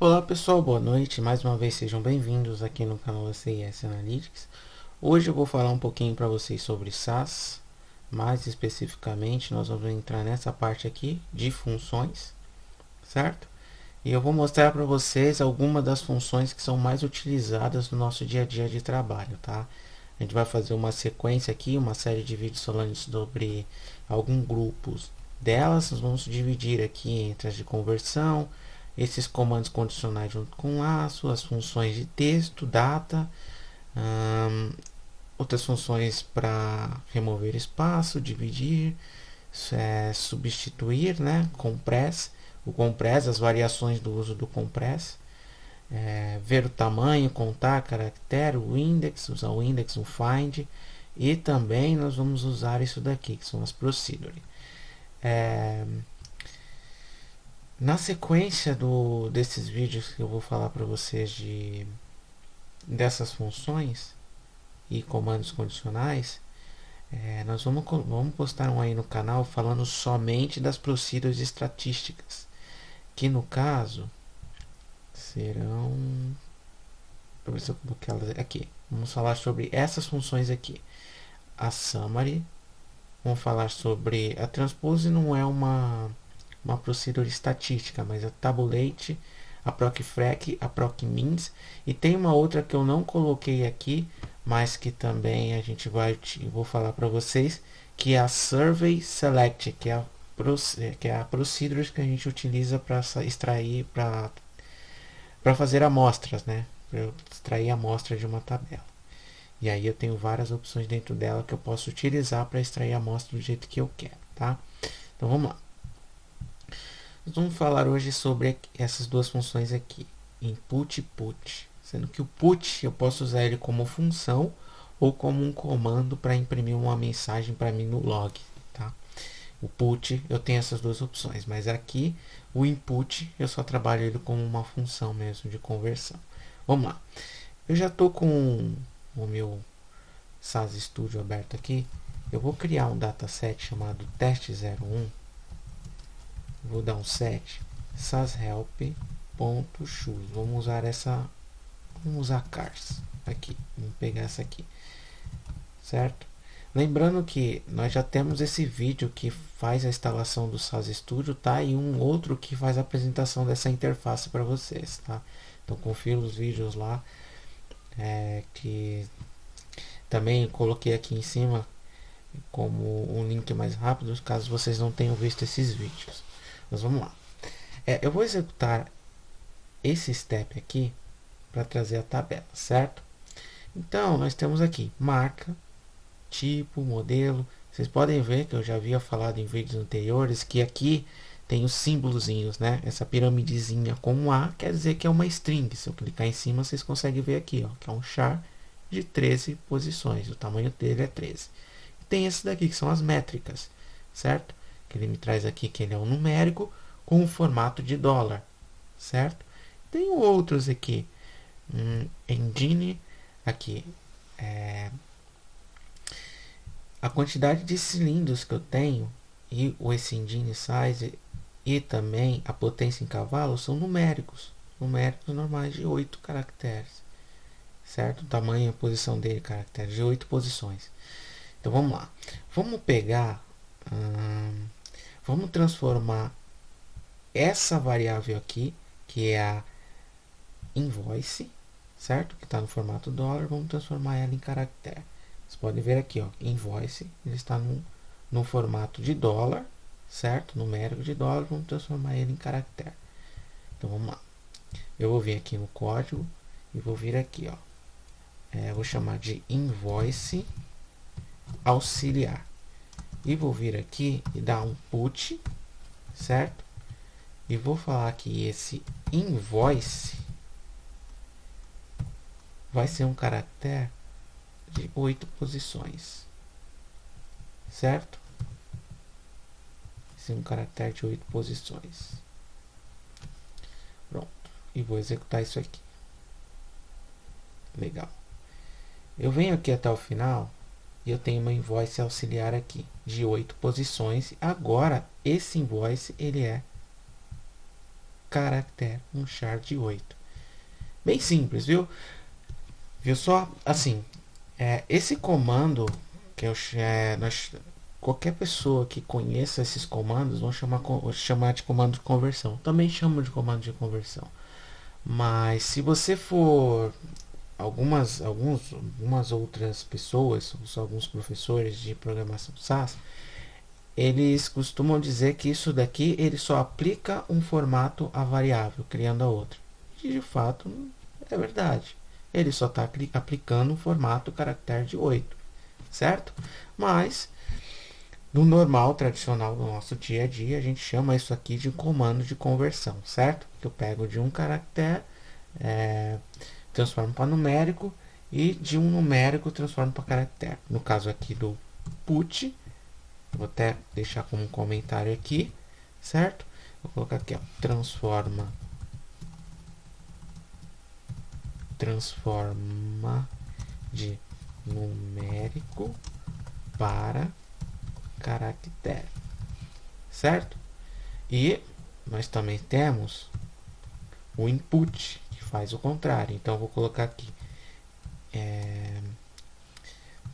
Olá pessoal, boa noite. Mais uma vez sejam bem-vindos aqui no canal da CIS Analytics. Hoje eu vou falar um pouquinho para vocês sobre SAS. Mais especificamente, nós vamos entrar nessa parte aqui de funções, certo? E eu vou mostrar para vocês algumas das funções que são mais utilizadas no nosso dia a dia de trabalho, tá? A gente vai fazer uma sequência aqui, uma série de vídeos falando sobre alguns grupos delas. Nós vamos dividir aqui entre as de conversão, esses comandos condicionais junto com laço, as funções de texto, data, hum, outras funções para remover espaço, dividir, substituir, né? Compress, o compress, as variações do uso do compress, ver o tamanho, contar caractere, o index, usar o index, o find, e também nós vamos usar isso daqui, que são as procedure. Na sequência desses vídeos que eu vou falar para vocês dessas funções e comandos condicionais, nós vamos postar um aí no canal falando somente das procedures estatísticas, que no caso serão, para ver se eu coloquei elas aqui. Vamos falar sobre essas funções aqui. A summary, vamos falar sobre a transpose, não é uma procedure estatística, mas a tabulate, a procfrac, a procmins, e tem uma outra que eu não coloquei aqui, mas que também a gente vou falar para vocês, que é a survey select, que é a procedure que a gente utiliza para extrair, para fazer amostras, né? Para extrair a amostra de uma tabela. E aí eu tenho várias opções dentro dela que eu posso utilizar para extrair a amostra do jeito que eu quero, tá? Então vamos lá. Nós vamos falar hoje sobre essas duas funções aqui, input e put, sendo que o put eu posso usar ele como função ou como um comando para imprimir uma mensagem para mim no log, tá? O put eu tenho essas duas opções, mas aqui o input eu só trabalho ele como uma função mesmo de conversão. Vamos lá. Eu já estou com o meu SAS Studio aberto aqui. Eu vou criar um dataset chamado teste01. Vou dar um set sashelp.choose. Vamos usar cars aqui. Vamos pegar essa aqui, certo? Lembrando que nós já temos esse vídeo que faz a instalação do SAS Studio, tá? E um outro que faz a apresentação dessa interface para vocês, tá? Então confira os vídeos lá, que também coloquei aqui em cima como um link mais rápido, caso vocês não tenham visto esses vídeos. Mas vamos lá. Eu vou executar esse step aqui para trazer a tabela, certo? Então, nós temos aqui marca, tipo, modelo. Vocês podem ver que eu já havia falado em vídeos anteriores que aqui tem os símbolozinhos, né? Essa piramidezinha com um A quer dizer que é uma string. Se eu clicar em cima, vocês conseguem ver aqui, ó, que é um char de 13 posições. O tamanho dele é 13. Tem esse daqui que são as métricas, certo? Que ele me traz aqui que ele é um numérico com o formato de dólar, certo? Tem outros aqui, engine, aqui, a quantidade de cilindros que eu tenho e esse engine size e também a potência em cavalos são numéricos normais de 8 caracteres, certo? O tamanho e a posição dele, caracteres de 8 posições. Então vamos lá, vamos pegar, vamos transformar essa variável aqui, que é a invoice, certo? Que está no formato dólar, vamos transformar ela em caractere. Vocês podem ver aqui, ó, invoice, ele está no formato de dólar, certo? Numérico de dólar, vamos transformar ele em caractere. Então vamos lá. Eu vou vir aqui no código e vou vir aqui, ó. Vou chamar de invoice auxiliar. E vou vir aqui e dar um put, certo? E vou falar que esse invoice vai ser um caractere de 8 posições, certo? Vai ser um caractere de 8 posições. Pronto. E vou executar isso aqui. Legal. Eu venho aqui até o final e eu tenho uma invoice auxiliar aqui de 8 posições. Agora esse invoice ele é caractere, um char de 8. Bem simples, viu? Viu só? Assim, esse comando, que qualquer pessoa que conheça esses comandos vão chamar de comando de conversão. Também chamam de comando de conversão. Mas se você for algumas outras pessoas, alguns professores de programação SAS, eles costumam dizer que isso daqui ele só aplica um formato à variável, criando a outra. E de fato é verdade. Ele só está aplicando um formato caractere de 8, certo? Mas no normal, tradicional do nosso dia a dia, a gente chama isso aqui de comando de conversão, certo? Que eu pego de um caractere, transformo para numérico e de um numérico transformo para caractere. No caso aqui do put, vou até deixar como um comentário aqui, certo? Vou colocar aqui, ó, transforma de numérico para caractere, certo? E nós também temos o input, que faz o contrário. Então eu vou colocar aqui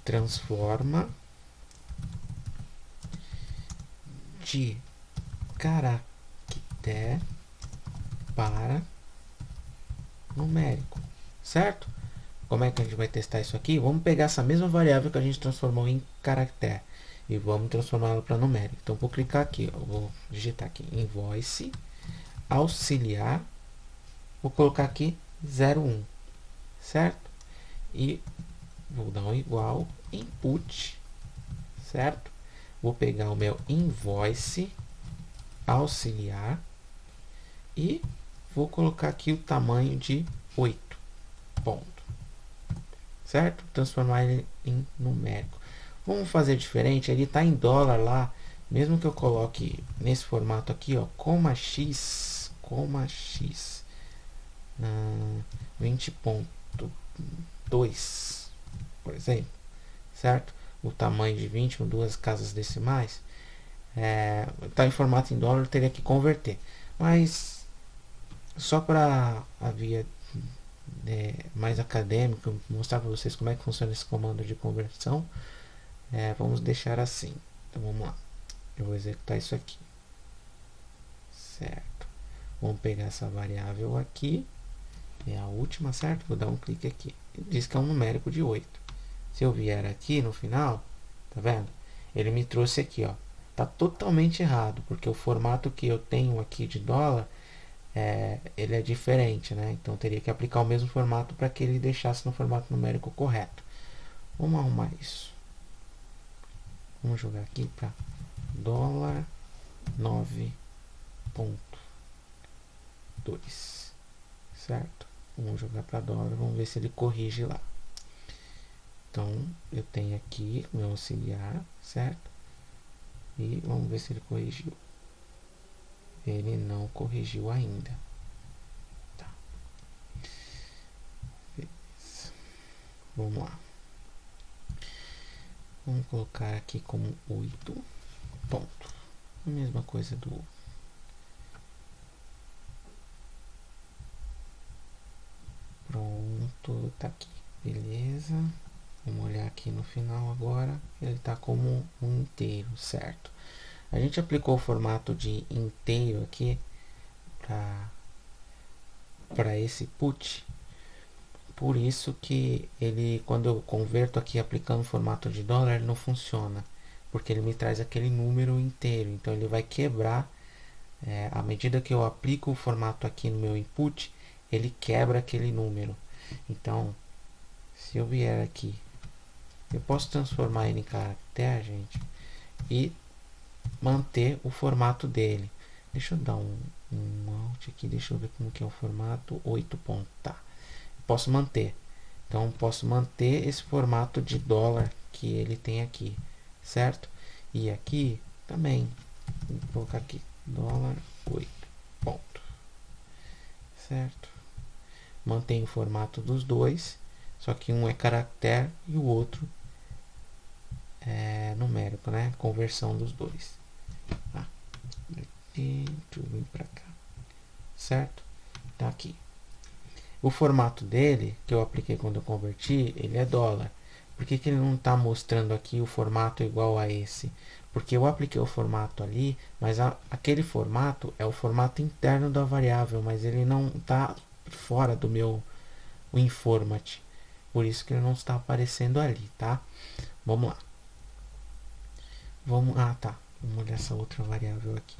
transforma de caractere para numérico, certo? Como é que a gente vai testar isso aqui? Vamos pegar essa mesma variável que a gente transformou em caractere e vamos transformá-la para numérico. Então vou clicar aqui, eu vou digitar aqui invoice auxiliar, vou colocar aqui 01, certo? E vou dar um igual input, certo? Vou pegar o meu invoice auxiliar e vou colocar aqui o tamanho de 8 ponto, certo? Transformar ele em numérico. Vamos fazer diferente, ele está em dólar lá, mesmo que eu coloque nesse formato aqui, ó, x 20.2, por exemplo, certo? O tamanho de 20 com duas casas decimais, está em formato em dólar, eu teria que converter, mas só para a via mais acadêmico, mostrar para vocês como é que funciona esse comando de conversão, vamos deixar assim. Então vamos lá, eu vou executar isso aqui, certo? Vamos pegar essa variável aqui, é a última, certo? Vou dar um clique aqui, diz que é um numérico de 8. Se eu vier aqui no final, tá vendo? Ele me trouxe aqui, ó, tá totalmente errado, porque o formato que eu tenho aqui de dólar, ele é diferente, né? Então eu teria que aplicar o mesmo formato para que ele deixasse no formato numérico correto. Vamos arrumar isso. Vamos jogar aqui para dólar 9.2, certo? Vamos jogar para dólar, vamos ver se ele corrige lá. Então eu tenho aqui o meu auxiliar, certo? E vamos ver se ele corrigiu. Ele não corrigiu ainda. Tá. Beleza. Vamos lá. Vamos colocar aqui como 8 ponto. A mesma coisa do pronto, tá aqui. Beleza. Vamos olhar aqui no final agora. Ele está como um inteiro, certo? A gente aplicou o formato de inteiro aqui para esse put. Por isso que ele, quando eu converto aqui aplicando o formato de dólar, ele não funciona. Porque ele me traz aquele número inteiro. Então ele vai quebrar. À medida que eu aplico o formato aqui no meu input, ele quebra aquele número. Então, se eu vier aqui, eu posso transformar ele em caractere, gente, e manter o formato dele. Deixa eu dar um alt aqui, deixa eu ver como que é o formato, 8 pontos, tá. Posso manter. Então, posso manter esse formato de dólar que ele tem aqui, certo? E aqui também, vou colocar aqui, dólar 8 ponto, certo? Mantém o formato dos dois, só que um é caractere e o outro é numérico, né? Conversão dos dois. Tá. Aqui, deixa eu vir para cá. certo? Tá aqui. O formato dele, que eu apliquei quando eu converti, ele é dólar. Por que ele não está mostrando aqui o formato igual a esse? Porque eu apliquei o formato ali, mas aquele formato é o formato interno da variável, mas ele não está fora do meu informat. Por isso que ele não está aparecendo ali, tá? Vamos lá. Tá. Vamos olhar essa outra variável aqui,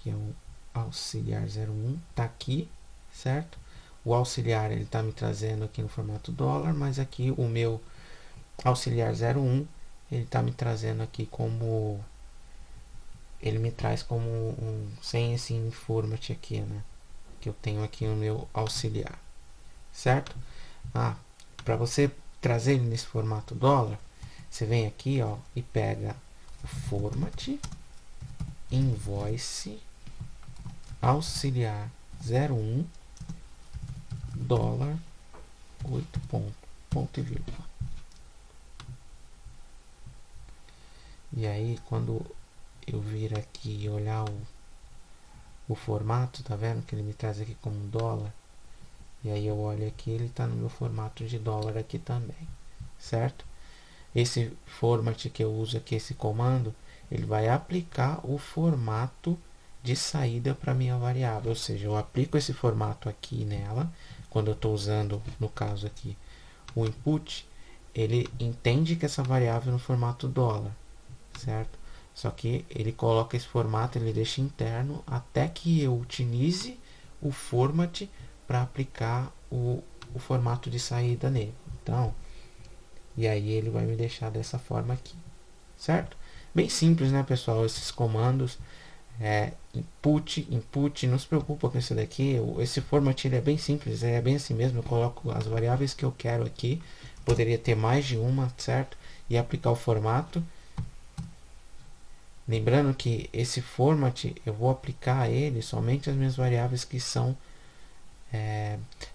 que é o auxiliar 01. Tá aqui, certo? O auxiliar ele está me trazendo aqui no formato dólar, mas aqui o meu auxiliar 01 ele está me trazendo aqui como ele me traz como sem esse informat aqui, né? Que eu tenho aqui no meu auxiliar, certo? Para você trazer ele nesse formato dólar, você vem aqui, ó, e pega o format invoice auxiliar 01 dólar 8 ponto e vírgula. E aí quando eu vir aqui e olhar o formato, tá vendo que ele me traz aqui como dólar? E aí eu olho aqui, ele está no meu formato de dólar aqui também, certo? Esse format que eu uso aqui, esse comando, ele vai aplicar o formato de saída para minha variável, ou seja, eu aplico esse formato aqui nela, quando eu estou usando, no caso aqui, o input, ele entende que essa variável é no formato dólar, certo? Só que ele coloca esse formato, ele deixa interno até que eu utilize o format para aplicar o formato de saída nele. Então, e aí ele vai me deixar dessa forma aqui, certo? Bem simples, né, pessoal? Esses comandos, input, não se preocupa com isso daqui. Esse format ele é bem simples, é bem assim mesmo. Eu coloco as variáveis que eu quero aqui, poderia ter mais de uma, certo? E aplicar o formato. Lembrando que esse format eu vou aplicar a ele somente as minhas variáveis que são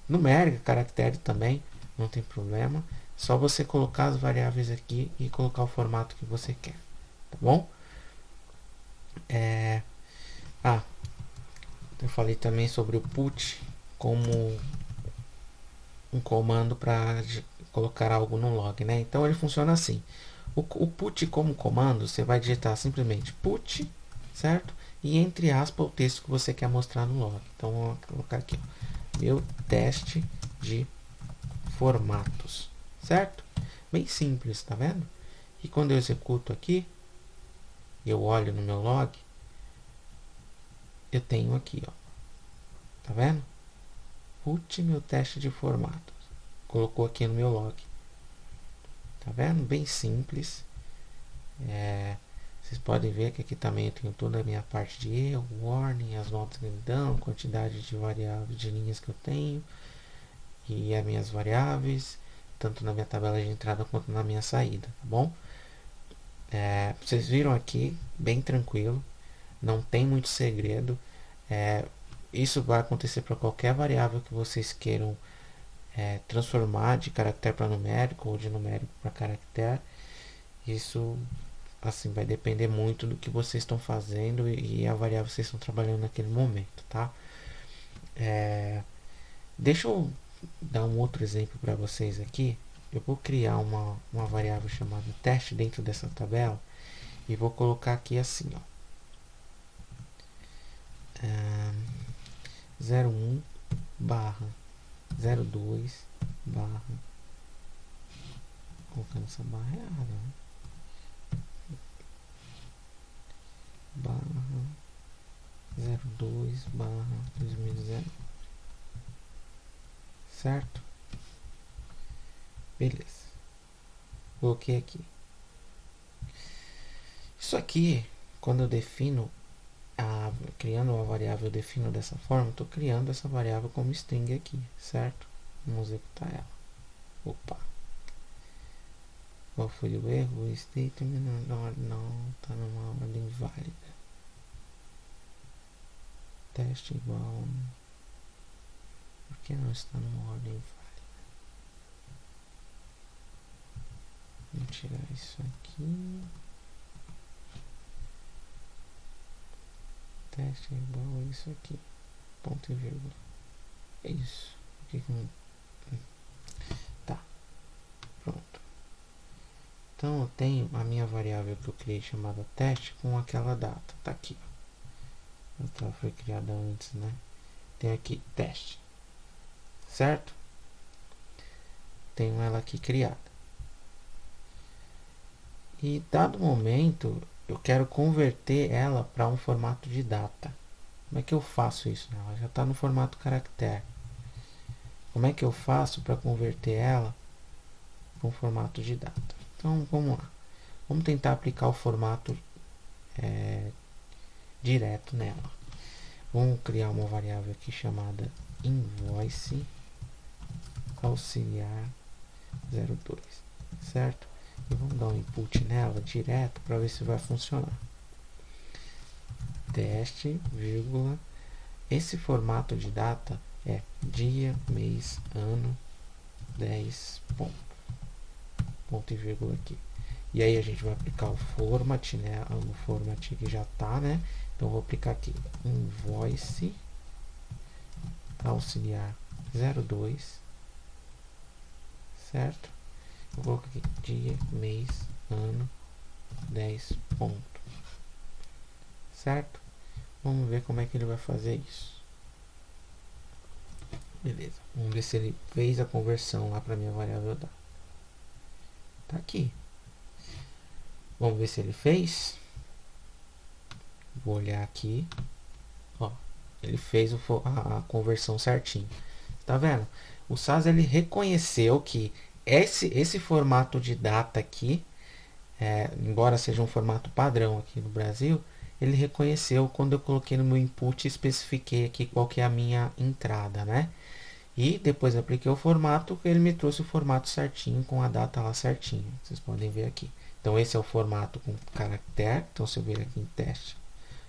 numérica, caractere também, não tem problema. Só você colocar as variáveis aqui e colocar o formato que você quer, tá bom? Eu falei também sobre o put como um comando para colocar algo no log, né? Então ele funciona assim. O put como comando, você vai digitar simplesmente put, certo? E entre aspas o texto que você quer mostrar no log. Então vou colocar aqui, ó, meu teste de formatos, certo? Bem simples, tá vendo? E quando eu executo aqui, eu olho no meu log, eu tenho aqui, ó, tá vendo? Put meu teste de formatos. Colocou aqui no meu log. Tá vendo? Bem simples. Vocês podem ver que aqui também eu tenho toda a minha parte de erro, warning, as notas que me dão, quantidade de variáveis, de linhas que eu tenho e as minhas variáveis, tanto na minha tabela de entrada quanto na minha saída, tá bom? Vocês viram aqui, bem tranquilo, não tem muito segredo. Isso vai acontecer para qualquer variável que vocês queiram transformar de caractere para numérico ou de numérico para caractere. Isso assim vai depender muito do que vocês estão fazendo e a variável que vocês estão trabalhando naquele momento, tá? Deixa eu dar um outro exemplo para vocês aqui. Eu vou criar uma variável chamada teste dentro dessa tabela e vou colocar aqui assim, ó, 01 barra 02 barra, colocando essa barra errada, né? Barra 02 barra 2019, certo? Beleza, coloquei aqui. Isso aqui, quando eu defino criando uma variável, eu defino dessa forma, estou criando essa variável como string aqui, certo? Vamos executar ela. Opa, qual foi o erro? O statement não está numa ordem válida. Teste igual, por que não está numa ordem válida? Vou tirar isso aqui. Teste igual a isso aqui. ponto e vírgula. É isso. Tá, pronto. Então eu tenho a minha variável que eu criei chamada teste com aquela data. Tá aqui. Ela foi criada antes, né? Tem aqui teste, certo? Tenho ela aqui criada. E dado momento eu quero converter ela para um formato de data. Como é que eu faço isso? Ela já está no formato caractere. Como é que eu faço para converter ela para um formato de data? Então vamos lá. Vamos tentar aplicar o formato direto nela. Vamos criar uma variável aqui chamada invoice auxiliar 02, certo? E vamos dar um input nela direto para ver se vai funcionar. Teste, vírgula. Esse formato de data é dia, mês, ano, 10 ponto. Ponto e vírgula aqui. E aí a gente vai aplicar o format, né? O format que já tá, né? Então eu vou aplicar aqui invoice auxiliar 02, certo? Eu vou colocar aqui dia, mês, ano, 10 ponto, certo? Vamos ver como é que ele vai fazer isso. Beleza, vamos ver se ele fez a conversão lá para minha variável data. Tá aqui. Vamos ver se ele fez. Vou olhar aqui. Ó, ele fez a conversão certinho. Tá vendo? O SAS ele reconheceu que esse formato de data aqui, embora seja um formato padrão aqui no Brasil, ele reconheceu quando eu coloquei no meu input e especifiquei aqui qual que é a minha entrada, né? E depois apliquei o formato, ele me trouxe o formato certinho, com a data lá certinho. Vocês podem ver aqui. Então esse é o formato com caractere. Então se eu vir aqui em teste,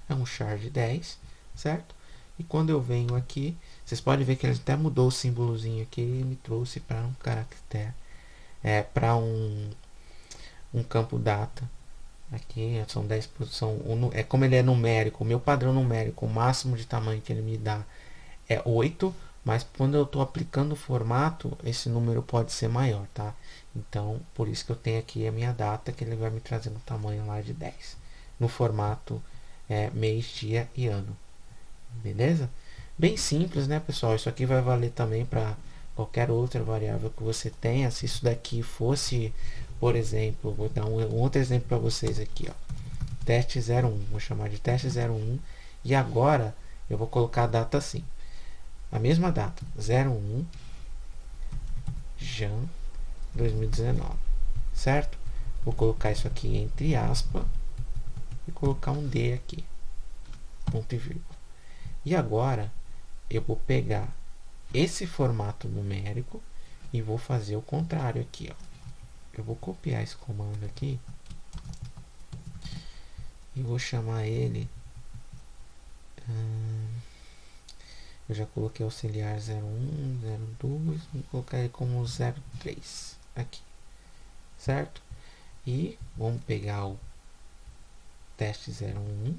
é um char de 10, certo? E quando eu venho aqui, vocês podem ver que ele até mudou o símbolozinho aqui e me trouxe para um caractere, para um campo data. Aqui são 10 posições. É como ele é numérico, o meu padrão numérico, o máximo de tamanho que ele me dá é 8, mas quando eu estou aplicando o formato, esse número pode ser maior, tá? Então, por isso que eu tenho aqui a minha data, que ele vai me trazer no tamanho lá de 10. No formato mês, dia e ano. Beleza? Bem simples, né, pessoal? Isso aqui vai valer também para qualquer outra variável que você tenha. Se isso daqui fosse, por exemplo, vou dar um outro exemplo para vocês aqui, ó. Teste 01. Vou chamar de teste 01. E agora eu vou colocar a data assim. A mesma data, 01 Jan 2019, certo? Vou colocar isso aqui entre aspas e colocar um D aqui, ponto e vírgula. E agora eu vou pegar esse formato numérico e vou fazer o contrário aqui, ó. Eu vou copiar esse comando aqui e vou chamar ele. Eu já coloquei auxiliar 01, 02, vou colocar ele como 03 aqui, certo? E vamos pegar o teste 01,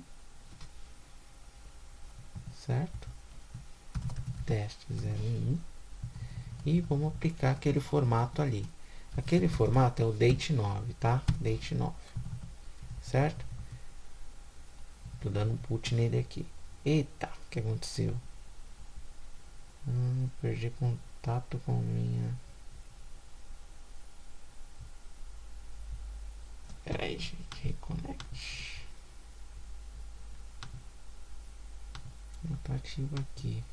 certo? Teste 01 e vamos aplicar aquele formato ali. Aquele formato é o date 9, tá? Date 9, certo? Tô dando um put nele aqui. Eita, o que aconteceu? Perdi contato com minha. Pera aí, gente. Reconnect. Não tá ativo aqui.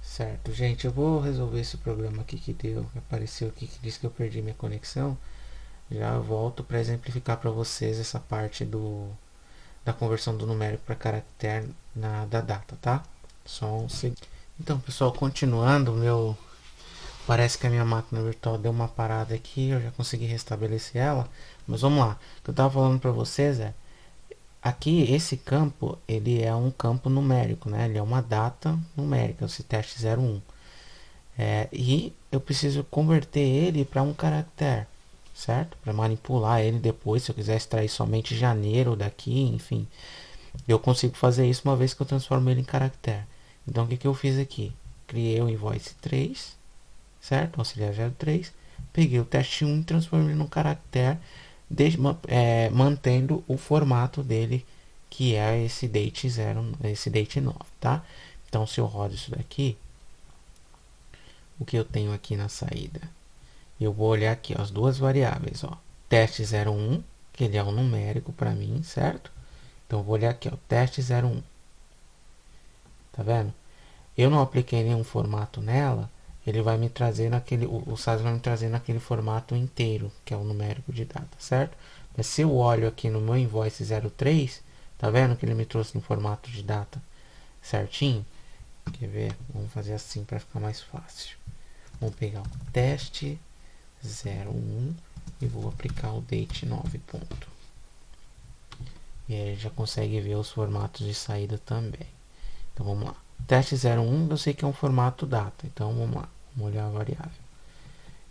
Certo, gente. Eu vou resolver esse problema aqui que deu. Que apareceu aqui que diz que eu perdi minha conexão. Já volto para exemplificar para vocês essa parte da conversão do numérico para caractere da data, tá? Só um segundo. Então, pessoal, continuando, parece que a minha máquina virtual deu uma parada aqui, eu já consegui restabelecer ela, mas vamos lá. O que eu estava falando para vocês aqui esse campo, ele é um campo numérico, né? Ele é uma data numérica, esse teste 01. E eu preciso converter ele para um caractere, certo? Para manipular ele depois, se eu quiser extrair somente janeiro daqui, enfim. Eu consigo fazer isso uma vez que eu transformo ele em caractere. Então o que eu fiz aqui? Criei o invoice 3, certo? Auxiliar 03. Peguei o teste 1 e transformei num caractere, mantendo o formato dele, que é esse date 0, esse date 9, tá? Então se eu rodo isso daqui, o que eu tenho aqui na saída? Eu vou olhar aqui, ó, as duas variáveis, ó. Teste 01, que ele é um numérico para mim, certo? Então eu vou olhar aqui, ó, teste 01. Tá vendo? Eu não apliquei nenhum formato nela, ele vai me trazer naquele, o SAS vai me trazer naquele formato inteiro, que é o numérico de data, certo? Mas se eu olho aqui no meu invoice 03, tá vendo que ele me trouxe no formato de data certinho? Quer ver? Vamos fazer assim para ficar mais fácil. Vamos pegar o teste 01 e vou aplicar o date 9 ponto. E aí já consegue ver os formatos de saída também. Então vamos lá. Teste 01 eu sei que é um formato data. Então vamos lá. Vamos olhar a variável.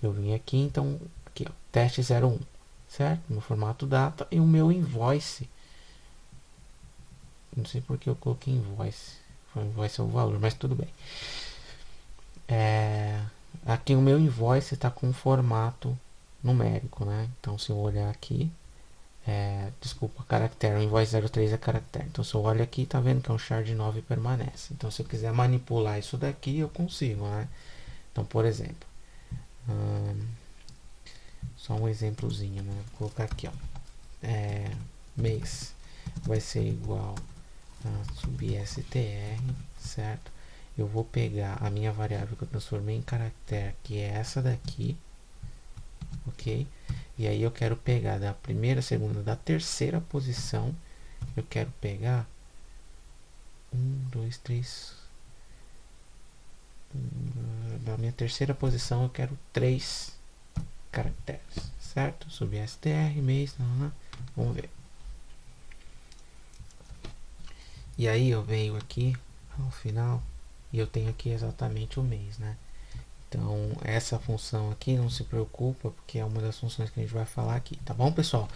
Eu vim aqui, então, aqui, ó, teste 01, certo? No formato data e o meu invoice. Não sei porque eu coloquei invoice. Invoice é o valor, mas tudo bem. Aqui o meu invoice está com formato numérico, né? Então se eu olhar aqui, desculpa, caractere, o invoice 03 é caractere. Então se eu olho aqui, tá vendo que é um shard 9 permanece. Então se eu quiser manipular isso daqui, eu consigo, né? Então, por exemplo, só um exemplozinho, né? Vou colocar aqui, ó, mês vai ser igual a substr, certo? Eu vou pegar a minha variável que eu transformei em caractere, que é essa daqui, ok? E aí eu quero pegar da primeira, segunda, da terceira posição, eu quero pegar 1, 2, 3, da minha terceira posição eu quero 3 caracteres, certo? Substr, mês, vamos ver. E aí eu venho aqui ao final e eu tenho aqui exatamente o mês, né? Então essa função aqui não se preocupa, porque é uma das funções que a gente vai falar aqui, tá bom, pessoal?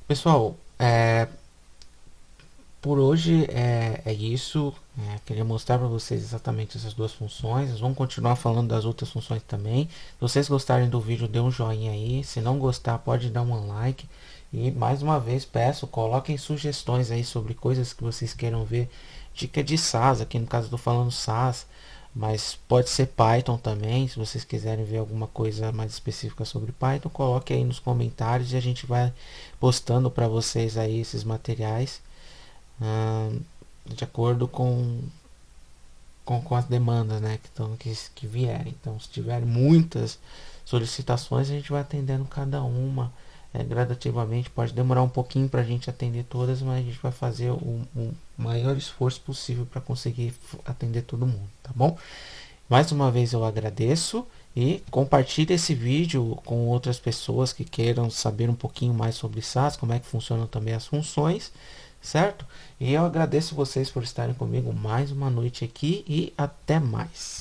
Pessoal, por hoje é isso. Queria mostrar para vocês exatamente essas duas funções. Nós vamos continuar falando das outras funções também. Se vocês gostarem do vídeo, dê um joinha aí. Se não gostar, pode dar um like. E mais uma vez peço, coloquem sugestões aí sobre coisas que vocês queiram ver. Dica de SAS, aqui no caso estou falando SAS, mas pode ser Python também. Se vocês quiserem ver alguma coisa mais específica sobre Python, coloque aí nos comentários e a gente vai postando para vocês aí esses materiais, de acordo com as demandas, né, que vierem. Então, se tiverem muitas solicitações, a gente vai atendendo cada uma gradativamente. Pode demorar um pouquinho para a gente atender todas, mas a gente vai fazer o maior esforço possível para conseguir atender todo mundo, tá bom? Mais uma vez eu agradeço e compartilhe esse vídeo com outras pessoas que queiram saber um pouquinho mais sobre SAS, como é que funcionam também as funções, certo? E eu agradeço vocês por estarem comigo mais uma noite aqui e até mais.